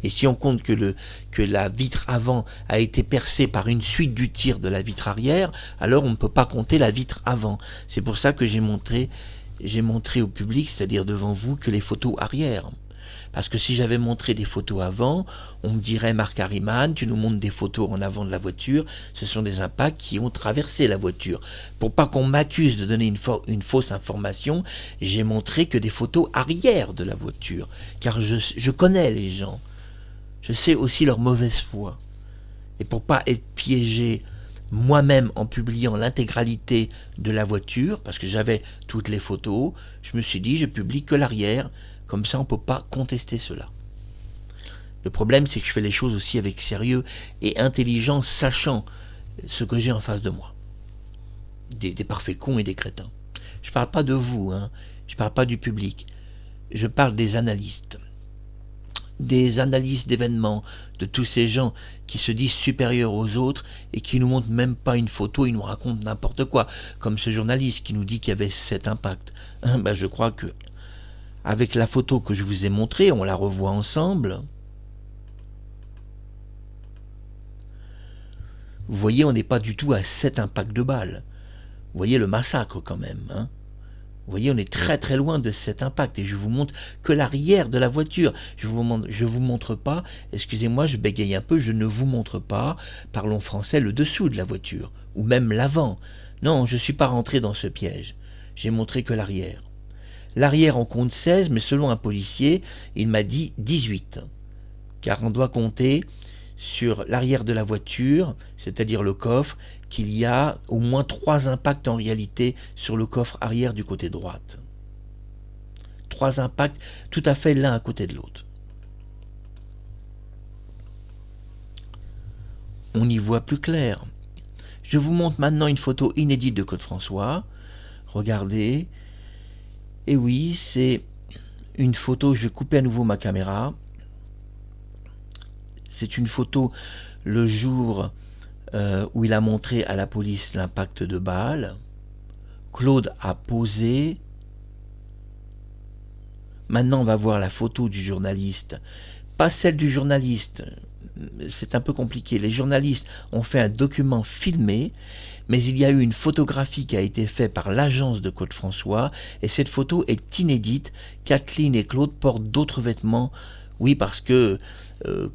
Et si on compte que la vitre avant a été percée par une suite du tir de la vitre arrière, alors on ne peut pas compter la vitre avant. C'est pour ça que j'ai montré au public, c'est-à-dire devant vous, que les photos arrière. Parce que si j'avais montré des photos avant, on me dirait « Marc Harriman, tu nous montres des photos en avant de la voiture, ce sont des impacts qui ont traversé la voiture. » Pour pas qu'on m'accuse de donner une fausse information, j'ai montré que des photos arrière de la voiture. Car je connais les gens. Je sais aussi leur mauvaise foi. Et pour pas être piégé moi-même en publiant l'intégralité de la voiture, parce que j'avais toutes les photos, je me suis dit je publie que l'arrière, comme ça on ne peut pas contester cela. Le problème c'est que je fais les choses aussi avec sérieux et intelligence, sachant ce que j'ai en face de moi. Des parfaits cons et des crétins. Je ne parle pas de vous, je ne parle pas du public, je parle des analystes. Des analyses d'événements, de tous ces gens qui se disent supérieurs aux autres et qui nous montrent même pas une photo, ils nous racontent n'importe quoi, comme ce journaliste qui nous dit qu'il y avait 7 impacts. Je crois que avec la photo que je vous ai montrée, on la revoit ensemble. Vous voyez, on n'est pas du tout à 7 impacts de balles. Vous voyez le massacre quand même, Vous voyez, on est très très loin de cet impact et je vous montre que l'arrière de la voiture. Je vous montre pas, excusez-moi, je bégaye un peu, je ne vous montre pas, parlons français, le dessous de la voiture, ou même l'avant. Non, je ne suis pas rentré dans ce piège. J'ai montré que l'arrière. L'arrière en compte 16, mais selon un policier, il m'a dit 18. Car on doit compter sur l'arrière de la voiture, c'est-à-dire le coffre, qu'il y a au moins 3 impacts en réalité sur le coffre arrière du côté droite. 3 impacts tout à fait l'un à côté de l'autre. On y voit plus clair. Je vous montre maintenant une photo inédite de Côte-François. Regardez. Et oui, c'est une photo, je vais couper à nouveau ma caméra. C'est une photo le jour où il a montré à la police l'impact de balles. Claude a posé. Maintenant, on va voir la photo du journaliste. Pas celle du journaliste, c'est un peu compliqué. Les journalistes ont fait un document filmé, mais il y a eu une photographie qui a été faite par l'agence de Côte-François, et cette photo est inédite. Kathleen et Claude portent d'autres vêtements. Oui, parce que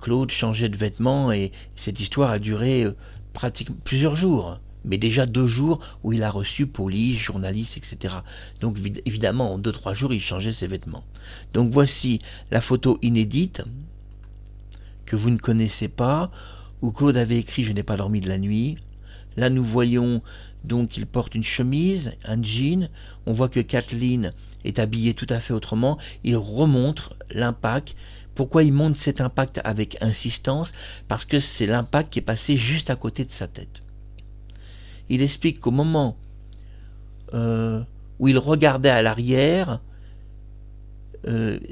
Claude changeait de vêtements, et cette histoire a duré pratiquement plusieurs jours. Mais déjà 2 jours où il a reçu police, journalistes, etc. Donc évidemment, en 2-3 jours, il changeait ses vêtements. Donc voici la photo inédite que vous ne connaissez pas, où Claude avait écrit « Je n'ai pas dormi de la nuit ». Là, nous voyons donc qu'il porte une chemise, un jean. On voit que Kathleen est habillée tout à fait autrement. Il remontre l'impact. Pourquoi il montre cet impact avec insistance? Parce que c'est l'impact qui est passé juste à côté de sa tête. Il explique qu'au moment où il regardait à l'arrière,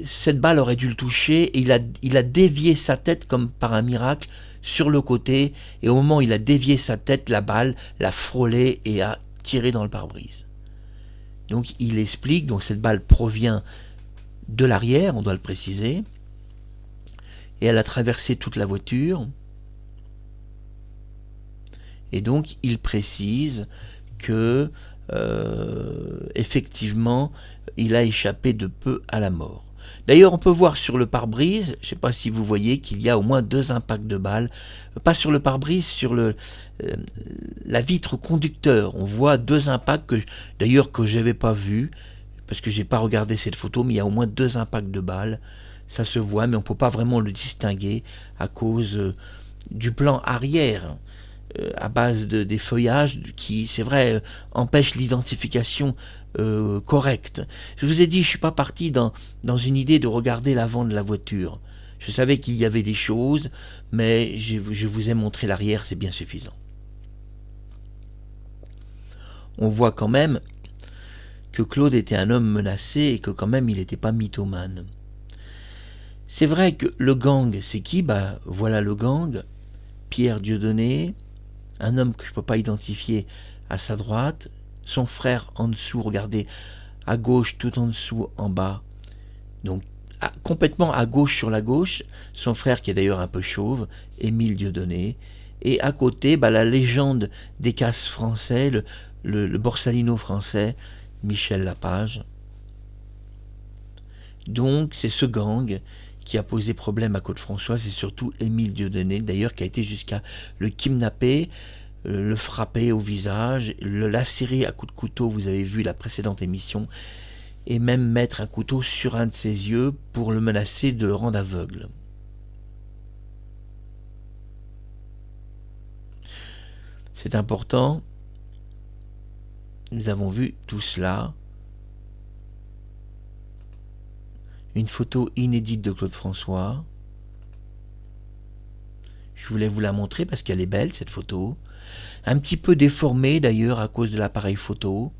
cette balle aurait dû le toucher et il a dévié sa tête comme par un miracle sur le côté, et au moment où il a dévié sa tête, la balle l'a frôlé et a tiré dans le pare-brise. Donc il explique, donc cette balle provient de l'arrière, on doit le préciser, et elle a traversé toute la voiture. Et donc il précise que effectivement il a échappé de peu à la mort. D'ailleurs on peut voir sur le pare-brise, je ne sais pas si vous voyez qu'il y a au moins 2 impacts de balles, pas sur le pare-brise, sur la vitre conducteur, on voit 2 impacts que je n'avais pas vu, parce que je n'ai pas regardé cette photo, mais il y a au moins 2 impacts de balles, ça se voit, mais on ne peut pas vraiment le distinguer à cause du plan arrière, à base des feuillages qui, c'est vrai, empêchent l'identification correcte. Je vous ai dit, je ne suis pas parti dans une idée de regarder l'avant de la voiture. Je savais qu'il y avait des choses, mais je vous ai montré l'arrière, c'est bien suffisant. On voit quand même que Claude était un homme menacé et que quand même il n'était pas mythomane. C'est vrai que le gang, c'est qui? Voilà le gang. Pierre Dieudonné, un homme que je ne peux pas identifier à sa droite, son frère en dessous, regardez, à gauche, tout en dessous, en bas. Donc complètement à gauche sur la gauche, son frère qui est d'ailleurs un peu chauve, Émile Dieudonné, et à côté, la légende des casses français, le Borsalino français, Michel Lapage. Donc c'est ce gang qui a posé problème à Claude-François, c'est surtout Émile Dieudonné, d'ailleurs, qui a été jusqu'à le kidnapper, le frapper au visage, le lacérer à coups de couteau, vous avez vu la précédente émission, et même mettre un couteau sur un de ses yeux pour le menacer de le rendre aveugle. C'est important. Nous avons vu tout cela. Une photo inédite de Claude François. Je voulais vous la montrer parce qu'elle est belle, cette photo. Un petit peu déformée d'ailleurs à cause de l'appareil photo.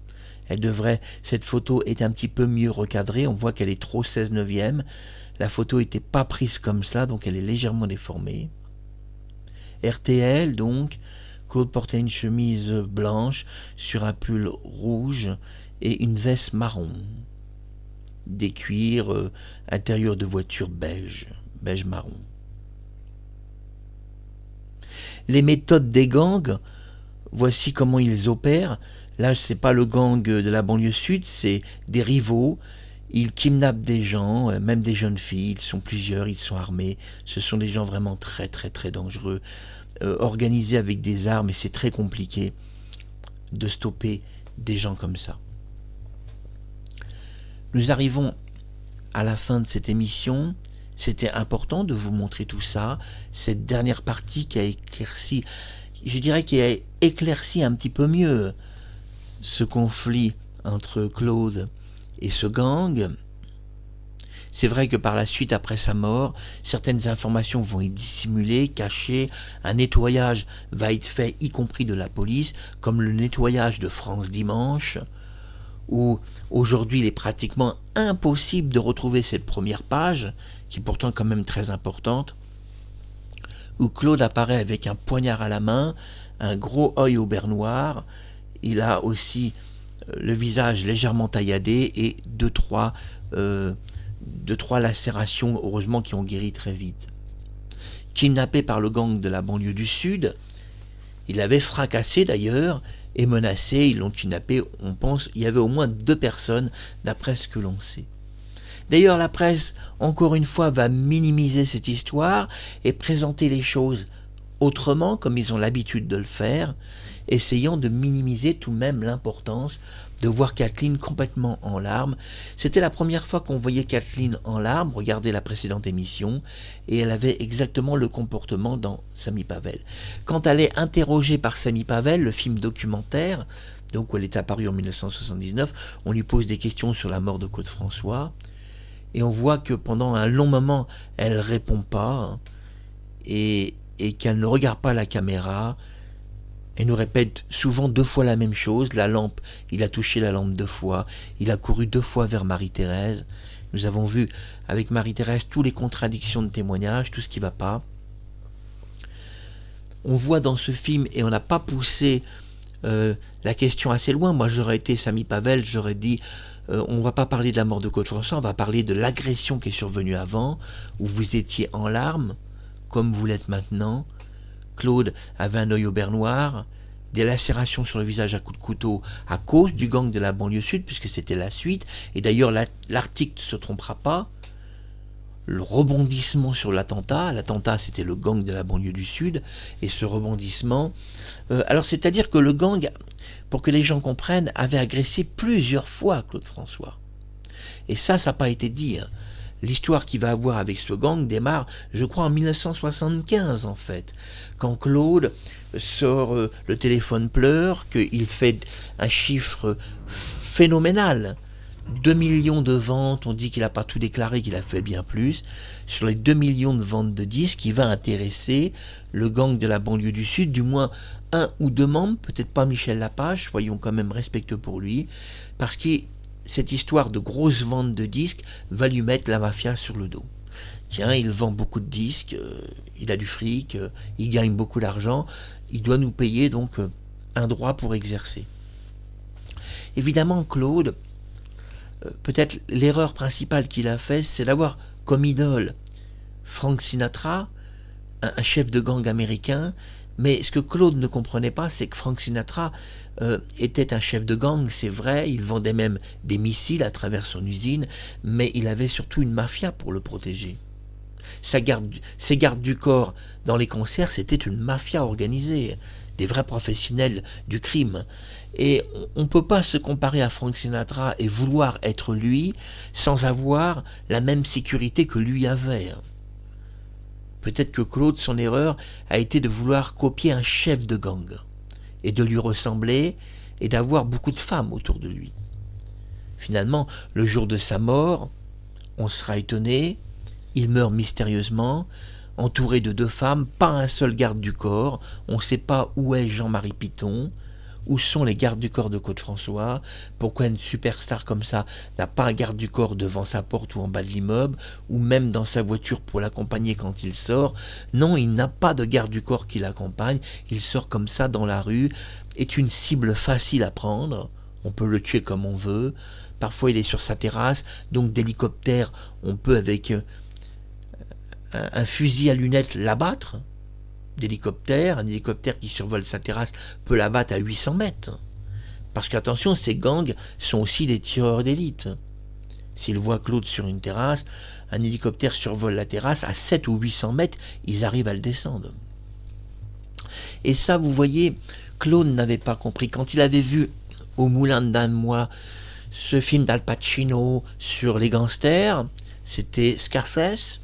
Cette photo est un petit peu mieux recadrée. On voit qu'elle est trop 16/9. La photo n'était pas prise comme cela, donc elle est légèrement déformée. RTL, donc. Claude portait une chemise blanche sur un pull rouge et une veste marron. Des cuirs, intérieur de voiture beige marron. Les méthodes des gangs, voici comment ils opèrent. Là, c'est pas le gang de la banlieue sud, c'est des rivaux. Ils kidnappent des gens, même des jeunes filles. Ils sont plusieurs, ils sont armés. Ce sont des gens vraiment très très très dangereux, organisés avec des armes, et c'est très compliqué de stopper des gens comme ça. Nous arrivons à la fin de cette émission. C'était important de vous montrer tout ça, cette dernière partie qui a éclairci, je dirais qui a éclairci un petit peu mieux ce conflit entre Claude et ce gang. C'est vrai que par la suite, après sa mort, certaines informations vont être dissimulées, cachées, un nettoyage va être fait, y compris de la police, comme le nettoyage de France Dimanche, où aujourd'hui il est pratiquement impossible de retrouver cette première page, qui est pourtant quand même très importante, où Claude apparaît avec un poignard à la main, un gros œil au beurre noir, il a aussi le visage légèrement tailladé et deux, trois lacérations, heureusement, qui ont guéri très vite. Kidnappé par le gang de la banlieue du Sud, il avait fracassé d'ailleurs et menacé, ils l'ont kidnappé, on pense, il y avait au moins 2 personnes, d'après ce que l'on sait. D'ailleurs, la presse, encore une fois, va minimiser cette histoire et présenter les choses autrement, comme ils ont l'habitude de le faire, essayant de minimiser tout de même l'importance de voir Kathleen complètement en larmes. C'était la première fois qu'on voyait Kathleen en larmes, regardez la précédente émission, et elle avait exactement le comportement dans Samy Pavel. Quand elle est interrogée par Samy Pavel, le film documentaire, donc où elle est apparue en 1979, on lui pose des questions sur la mort de Claude-François, et on voit que pendant un long moment, elle ne répond pas, et qu'elle ne regarde pas la caméra. Elle nous répète souvent 2 fois la même chose. La lampe, il a touché la lampe 2 fois. Il a couru 2 fois vers Marie-Thérèse. Nous avons vu avec Marie-Thérèse toutes les contradictions de témoignages, tout ce qui ne va pas. On voit dans ce film, et on n'a pas poussé la question assez loin. Moi, j'aurais été Samy Pavel, j'aurais dit on ne va pas parler de la mort de Claude-François, on va parler de l'agression qui est survenue avant, où vous étiez en larmes, comme vous l'êtes maintenant. Claude avait un œil au beurre noir, des lacérations sur le visage à coups de couteau à cause du gang de la banlieue sud, puisque c'était la suite. Et d'ailleurs, l'article ne se trompera pas. Le rebondissement sur l'attentat c'était le gang de la banlieue du sud, et ce rebondissement... alors c'est-à-dire que le gang, pour que les gens comprennent, avait agressé plusieurs fois Claude-François. Et ça n'a pas été dit, hein. L'histoire qu'il va avoir avec ce gang démarre, je crois, en 1975, en fait. Quand Claude sort le téléphone pleure, qu'il fait un chiffre phénoménal. 2 millions de ventes, on dit qu'il n'a pas tout déclaré, qu'il a fait bien plus. Sur les 2 millions de ventes de disques, qui va intéresser le gang de la banlieue du Sud, du moins 1 ou 2 membres, peut-être pas Michel Lapage, soyons quand même respectueux pour lui, parce qu'il cette histoire de grosse vente de disques va lui mettre la mafia sur le dos. Tiens, il vend beaucoup de disques, il a du fric, il gagne beaucoup d'argent, il doit nous payer donc un droit pour exercer. Évidemment, Claude, peut-être l'erreur principale qu'il a faite, c'est d'avoir comme idole Frank Sinatra, un chef de gang américain, mais ce que Claude ne comprenait pas, c'est que Frank Sinatra était un chef de gang, c'est vrai, il vendait même des missiles à travers son usine, mais il avait surtout une mafia pour le protéger. Ses gardes du corps dans les concerts, c'était une mafia organisée, des vrais professionnels du crime. Et on ne peut pas se comparer à Frank Sinatra et vouloir être lui sans avoir la même sécurité que lui avait. Peut-être que Claude, son erreur, a été de vouloir copier un chef de gang, et de lui ressembler, et d'avoir beaucoup de femmes autour de lui. Finalement, le jour de sa mort, on sera étonné, il meurt mystérieusement, entouré de 2 femmes, pas un seul garde du corps, on ne sait pas où est Jean-Marie Piton, où sont les gardes du corps de Claude-François, pourquoi une superstar comme ça n'a pas un garde du corps devant sa porte ou en bas de l'immeuble, ou même dans sa voiture pour l'accompagner quand il sort. Non, il n'a pas de garde du corps qui l'accompagne, il sort comme ça dans la rue, est une cible facile à prendre, on peut le tuer comme on veut, parfois il est sur sa terrasse, donc d'hélicoptère, on peut avec un fusil à lunettes l'abattre, d'hélicoptère, un hélicoptère qui survole sa terrasse peut l'abattre à 800 mètres. Parce qu'attention, ces gangs sont aussi des tireurs d'élite. S'ils voient Claude sur une terrasse, un hélicoptère survole la terrasse, à 7 ou 800 mètres, ils arrivent à le descendre. Et ça, vous voyez, Claude n'avait pas compris. Quand il avait vu au Moulin d'un mois ce film d'Al Pacino sur les gangsters, c'était Scarface,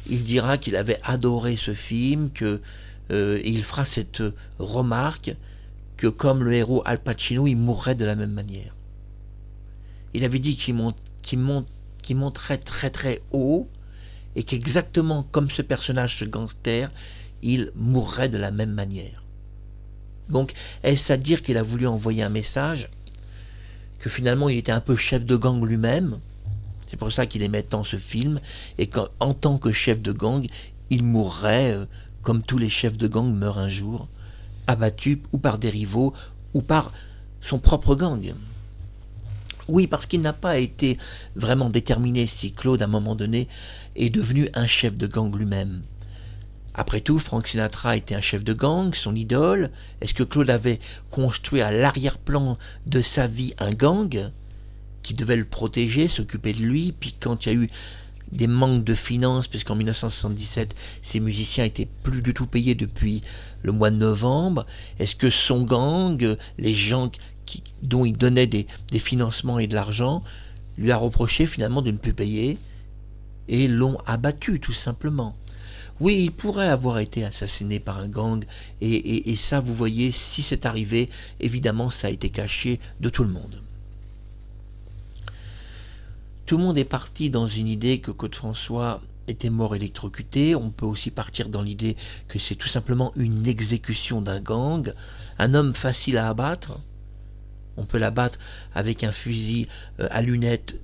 il dira qu'il avait adoré ce film, et il fera cette remarque que comme le héros Al Pacino, il mourrait de la même manière. Il avait dit qu'il monterait très très haut et qu'exactement comme ce personnage, ce gangster, il mourrait de la même manière. Donc, est-ce à dire qu'il a voulu envoyer un message que finalement il était un peu chef de gang lui-même? C'est pour ça qu'il aimait tant ce film, et qu'en tant que chef de gang, il mourrait comme tous les chefs de gang meurent un jour, abattus ou par des rivaux ou par son propre gang. Oui, parce qu'il n'a pas été vraiment déterminé si Claude, à un moment donné, est devenu un chef de gang lui-même. Après tout, Frank Sinatra était un chef de gang, son idole. Est-ce que Claude avait construit à l'arrière-plan de sa vie un gang qui devait le protéger, s'occuper de lui, puis quand il y a eu des manques de finances, puisqu'en 1977, ces musiciens étaient plus du tout payés depuis le mois de novembre, est-ce que son gang, les gens dont il donnait des financements et de l'argent, lui a reproché finalement de ne plus payer et l'ont abattu tout simplement? Oui, il pourrait avoir été assassiné par un gang, et ça, vous voyez, si c'est arrivé, évidemment, ça a été caché de tout le monde. Tout le monde est parti dans une idée que Claude-François était mort électrocuté. On peut aussi partir dans l'idée que c'est tout simplement une exécution d'un gang, un homme facile à abattre. On peut l'abattre avec un fusil à lunettes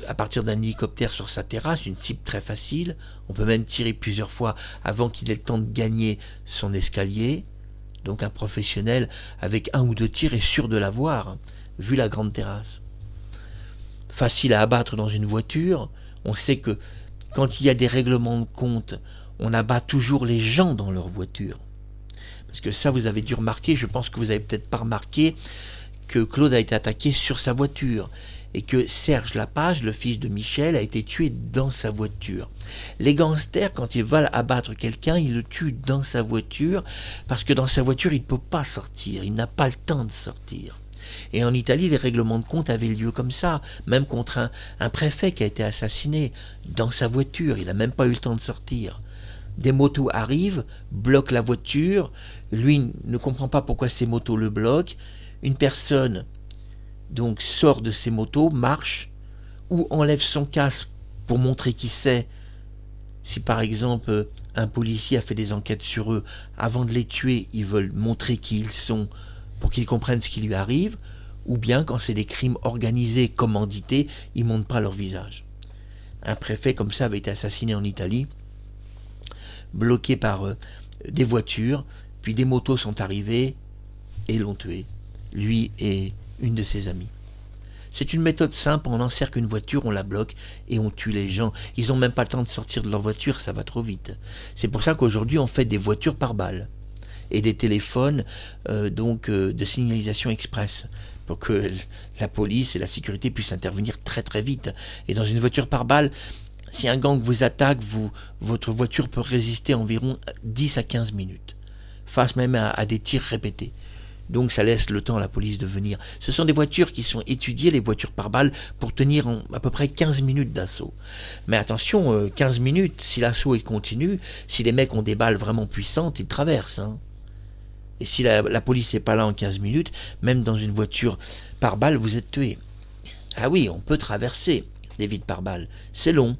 à partir d'un hélicoptère sur sa terrasse, une cible très facile. On peut même tirer plusieurs fois avant qu'il ait le temps de gagner son escalier. Donc un professionnel avec 1 ou 2 tirs est sûr de l'avoir, vu la grande terrasse. Facile à abattre dans une voiture, on sait que quand il y a des règlements de compte, on abat toujours les gens dans leur voiture. Parce que ça, vous avez dû remarquer, je pense que vous n'avez peut-être pas remarqué, que Claude a été attaqué sur sa voiture, et que Serge Lapage, le fils de Michel, a été tué dans sa voiture. Les gangsters, quand ils veulent abattre quelqu'un, ils le tuent dans sa voiture, parce que dans sa voiture, il ne peut pas sortir, il n'a pas le temps de sortir. Et en Italie, les règlements de compte avaient lieu comme ça, même contre un préfet qui a été assassiné dans sa voiture, il n'a même pas eu le temps de sortir. Des motos arrivent, bloquent la voiture, lui ne comprend pas pourquoi ces motos le bloquent, une personne donc sort de ses motos, marche, ou enlève son casque pour montrer qui c'est. Si par exemple un policier a fait des enquêtes sur eux, avant de les tuer, ils veulent montrer qui ils sont pour qu'ils comprennent ce qui lui arrive, ou bien quand c'est des crimes organisés, commandités, ils ne montrent pas leur visage. Un préfet comme ça avait été assassiné en Italie, bloqué par des voitures, puis des motos sont arrivées et l'ont tué, lui et une de ses amies. C'est une méthode simple, on encercle une voiture, on la bloque et on tue les gens. Ils n'ont même pas le temps de sortir de leur voiture, ça va trop vite. C'est pour ça qu'aujourd'hui on fait des voitures par balle et des téléphones de signalisation express pour que la police et la sécurité puissent intervenir très très vite. Et dans une voiture par balle, si un gang vous attaque, votre voiture peut résister environ 10 à 15 minutes, face même à des tirs répétés. Donc ça laisse le temps à la police de venir. Ce sont des voitures qui sont étudiées, les voitures par balle, pour tenir à peu près 15 minutes d'assaut. Mais attention, 15 minutes, si l'assaut est continu, si les mecs ont des balles vraiment puissantes, ils traversent. Et si la police n'est pas là en 15 minutes, même dans une voiture par balle, vous êtes tué. Ah oui, on peut traverser des vides par balle. C'est long.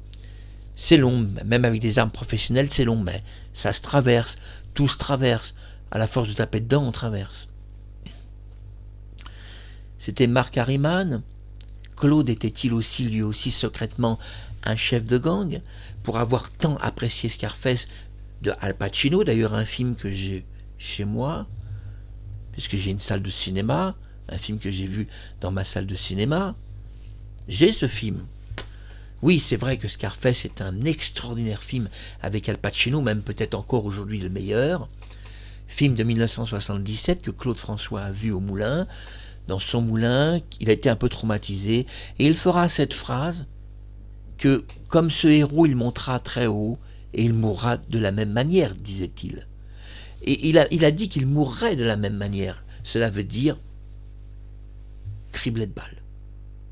C'est long, même avec des armes professionnelles, c'est long, mais ça se traverse. Tout se traverse. À la force de taper dedans, on traverse. C'était Mark Harriman. Claude était-il aussi, lui aussi, secrètement un chef de gang, pour avoir tant apprécié Scarface de Al Pacino, d'ailleurs un film que j'ai chez moi, puisque j'ai une salle de cinéma, un film que j'ai vu dans ma salle de cinéma. J'ai ce film. Oui, c'est vrai que Scarface est un extraordinaire film avec Al Pacino, même peut-être encore aujourd'hui le meilleur. Film de 1977 que Claude François a vu au Moulin. Dans son moulin, il a été un peu traumatisé, et il fera cette phrase que, comme ce héros, il montera très haut, et il mourra de la même manière, disait-il. Et il a dit qu'il mourrait de la même manière. Cela veut dire criblé de balles,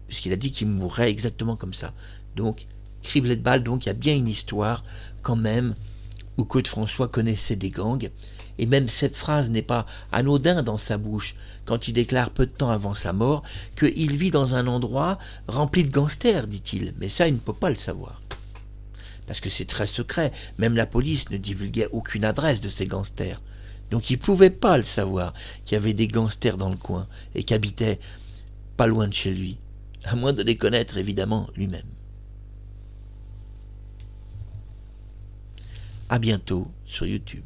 puisqu'il a dit qu'il mourrait exactement comme ça. Donc, criblé de balles, donc il y a bien une histoire, quand même, où Claude François connaissait des gangs, et même cette phrase n'est pas anodin dans sa bouche, quand il déclare peu de temps avant sa mort qu'il vit dans un endroit rempli de gangsters, dit-il. Mais ça, il ne peut pas le savoir. Parce que c'est très secret, même la police ne divulguait aucune adresse de ces gangsters. Donc il ne pouvait pas le savoir qu'il y avait des gangsters dans le coin, et qu'habitaient pas loin de chez lui, à moins de les connaître évidemment lui-même. À bientôt sur YouTube.